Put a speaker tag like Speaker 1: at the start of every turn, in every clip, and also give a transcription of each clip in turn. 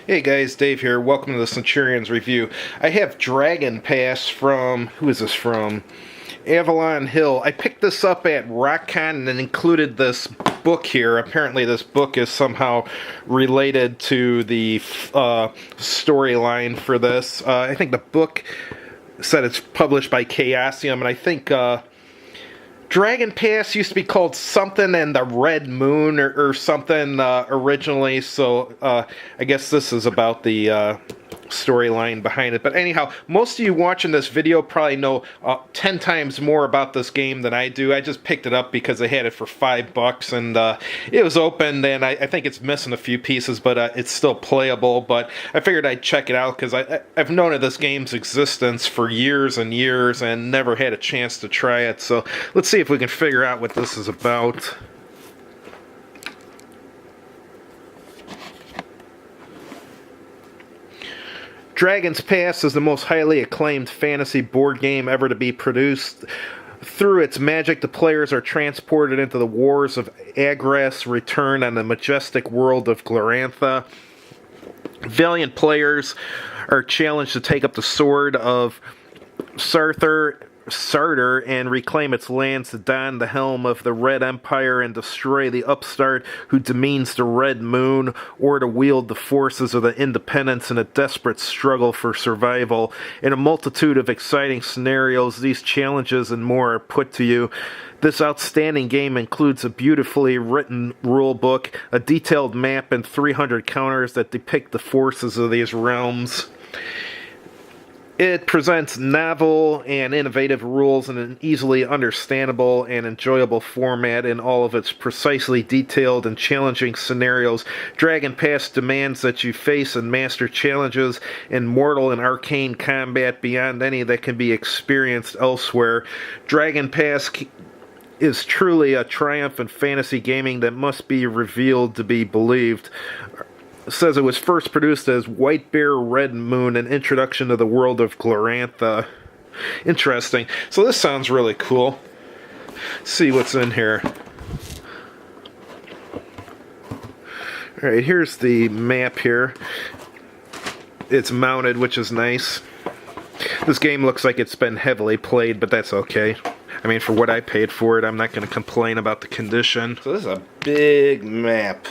Speaker 1: Hey guys, Dave here. Welcome to the Centurion's Review. I have Dragon Pass from, who is this from? Avalon Hill. I picked this up at RockCon and included this book here. Apparently this book is somehow related to the storyline for this. I think the book said it's published by Chaosium, and I think Dragon Pass used to be called something and the Red Moon or something originally, so I guess this is about the storyline behind it. But anyhow, most of you watching this video probably know 10 times more about this game than I do. I just picked it up because I had it for $5 and it was opened, and I think it's missing a few pieces, but it's still playable. But I figured I'd check it out because I've known of this game's existence for years and years and never had a chance to try it. So let's see if we can figure out what this is about. Dragon's Pass is the most highly acclaimed fantasy board game ever to be produced. Through its magic, the players are transported into the wars of Agras, return on the majestic world of Glorantha. Valiant players are challenged to take up the sword of Sarther and reclaim its lands, to don the helm of the Red Empire and destroy the upstart who demeans the Red Moon, or to wield the forces of the Independents in a desperate struggle for survival. In a multitude of exciting scenarios, these challenges and more are put to you. This outstanding game includes a beautifully written rulebook, a detailed map, and 300 counters that depict the forces of these realms. It presents novel and innovative rules in an easily understandable and enjoyable format. In all of its precisely detailed and challenging scenarios, Dragon Pass demands that you face and master challenges in mortal and arcane combat beyond any that can be experienced elsewhere. Dragon Pass is truly a triumph in fantasy gaming that must be revealed to be believed. Says it was first produced as White Bear Red Moon, an introduction to the world of Glorantha. Interesting. So this sounds really cool. Let's see what's in here. Alright, here's the map here. It's mounted, which is nice. This game looks like it's been heavily played, but that's okay. I mean, for what I paid for it, I'm not going to complain about the condition. So this is a big map.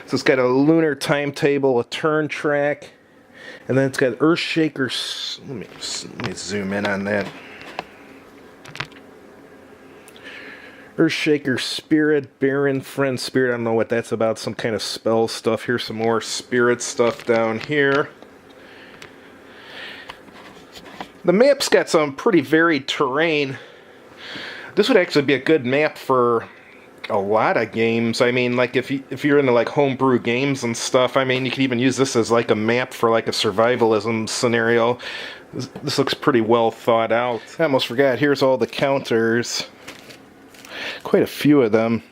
Speaker 1: So it's got a lunar timetable, a turn track, and then it's got Earthshaker. Let me zoom in on that. Earthshaker Spirit, Baron Friend Spirit. I don't know what that's about. Some kind of spell stuff. Here's some more spirit stuff down here. The map's got some pretty varied terrain. This would actually be a good map for a lot of games. I mean, like if you're into like homebrew games and stuff, I mean, you could even use this as like a map for like a survivalism scenario. This looks pretty well thought out. I almost forgot, here's all the counters. Quite a few of them.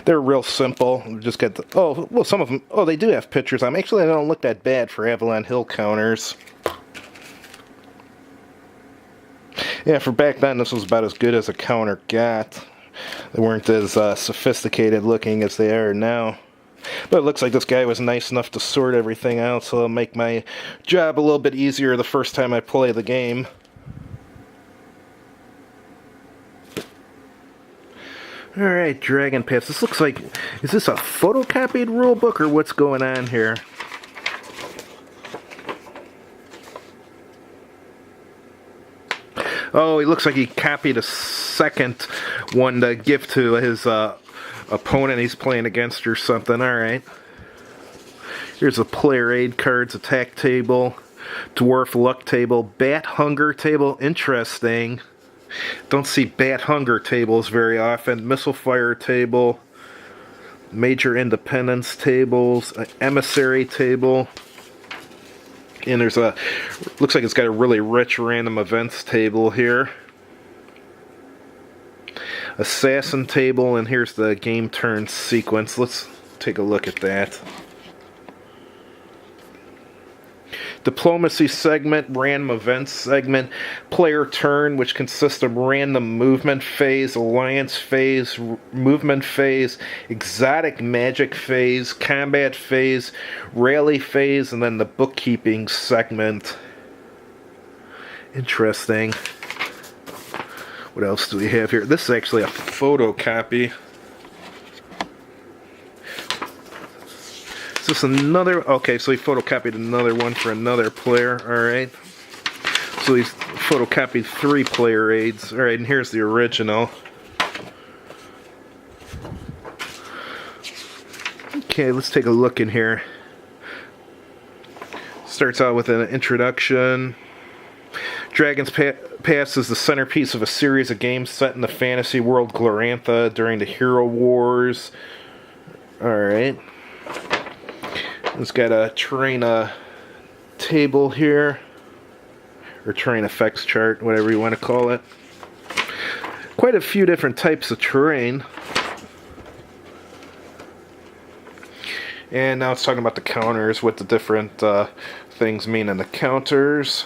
Speaker 1: They're real simple. Just got the, oh, well, some of them, oh, they do have pictures on them. Actually, they don't look that bad for Avalon Hill counters. Yeah, for back then, this was about as good as a counter got. They weren't as sophisticated looking as they are now. But it looks like this guy was nice enough to sort everything out, so it'll make my job a little bit easier the first time I play the game. Alright, Dragon Pass. This looks like, is this a photocopied rulebook or what's going on here? Oh, he looks like he copied a second one to give to his opponent he's playing against or something. Alright. Here's a player aid cards, attack table, dwarf luck table, bat hunger table. Interesting. Don't see bat hunger tables very often. Missile fire table, major independence tables, an emissary table. And there's a, looks like it's got a really rich random events table here. Assassin table, and here's the game turn sequence. Let's take a look at that. Diplomacy segment, random events segment, player turn, which consists of random movement phase, alliance phase, movement phase, exotic magic phase, combat phase, rally phase, and then the bookkeeping segment. Interesting. What else do we have here? This is actually a photocopy. Is this another? Okay, so he photocopied another one for another player. Alright. So he's photocopied 3 player aids. Alright, and here's the original. Okay, let's take a look in here. Starts out with an introduction. Dragon's Pass is the centerpiece of a series of games set in the fantasy world Glorantha during the Hero Wars. Alright. It's got a terrain table here. Or terrain effects chart, whatever you want to call it. Quite a few different types of terrain. And now it's talking about the counters, what the different things mean in the counters.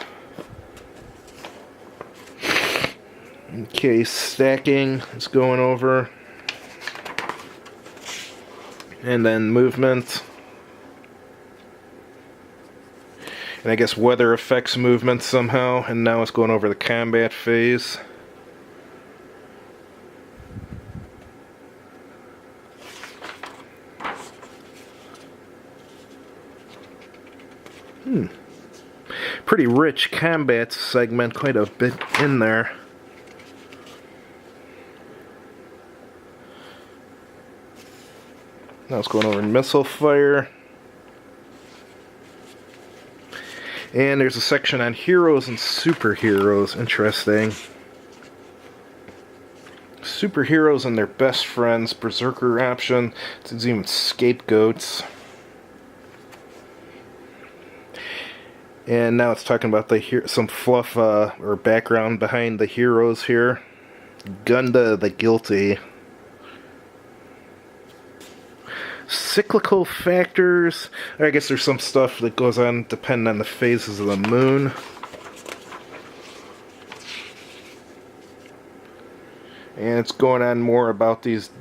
Speaker 1: Okay, stacking is going over. And then movement. And I guess weather affects movement somehow. And now it's going over the combat phase. Pretty rich combat segment, quite a bit in there. Now it's going over missile fire. And there's a section on heroes and superheroes. Interesting. Superheroes and their best friends. Berserker option. There's even scapegoats. And now it's talking about some fluff or background behind the heroes here. Gunda the Guilty. Cyclical factors. I guess there's some stuff that goes on depending on the phases of the moon. And it's going on more about these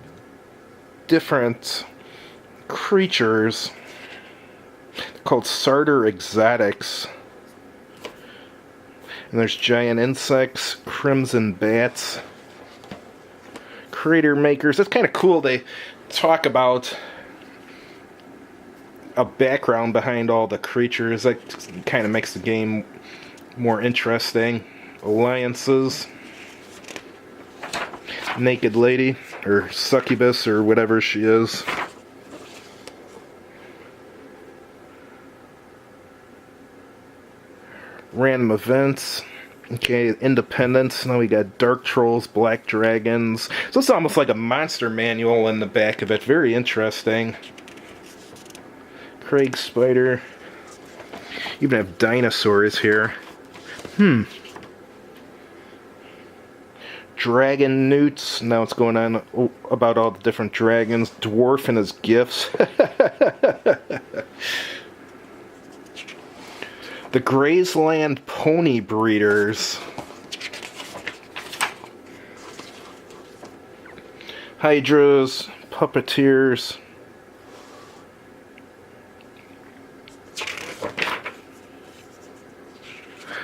Speaker 1: different creatures called Sarter exotics. And there's giant insects, crimson bats, crater makers. It's kind of cool they talk about a background behind all the creatures. That kind of makes the game more interesting. Alliances. Naked lady, or succubus, or whatever she is. Random events. Okay, independence. Now we got dark trolls, black dragons. So it's almost like a monster manual in the back of it. Very interesting. Craig spider. Even have dinosaurs here. Dragon newts. Now it's going on about all the different dragons. Dwarf and his gifts. The Graysland pony breeders. Hydras, puppeteers.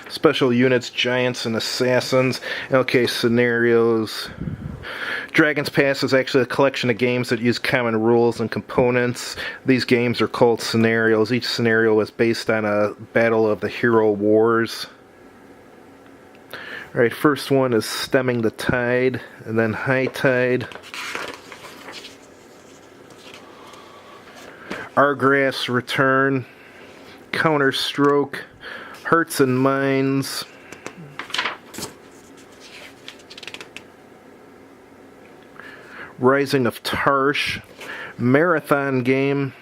Speaker 1: Special units, giants and assassins. Okay, scenarios. Dragon's Pass is actually a collection of games that use common rules and components. These games are called scenarios. Each scenario is based on a battle of the Hero Wars. Alright, first one is Stemming the Tide, and then High Tide. Argrass Return. Counterstroke. Hearts and Minds. Rising of Tarsh. Marathon game.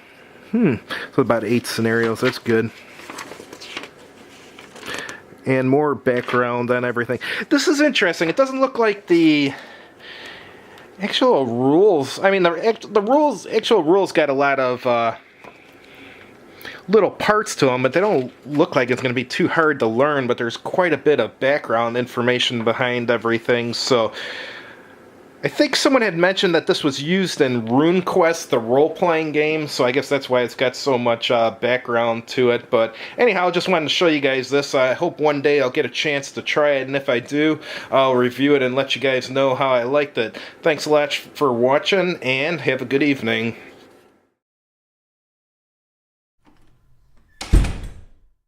Speaker 1: So about 8 scenarios. That's good. And more background on everything. This is interesting. It doesn't look like the actual rules. I mean, the rules. Actual rules got a little parts to them, but they don't look like it's going to be too hard to learn, but there's quite a bit of background information behind everything. So I think someone had mentioned that this was used in RuneQuest, the role-playing game, so I guess that's why it's got so much background to it. But anyhow, I just wanted to show you guys this. I hope one day I'll get a chance to try it, and if I do, I'll review it and let you guys know how I liked it. Thanks a lot for watching, and have a good evening.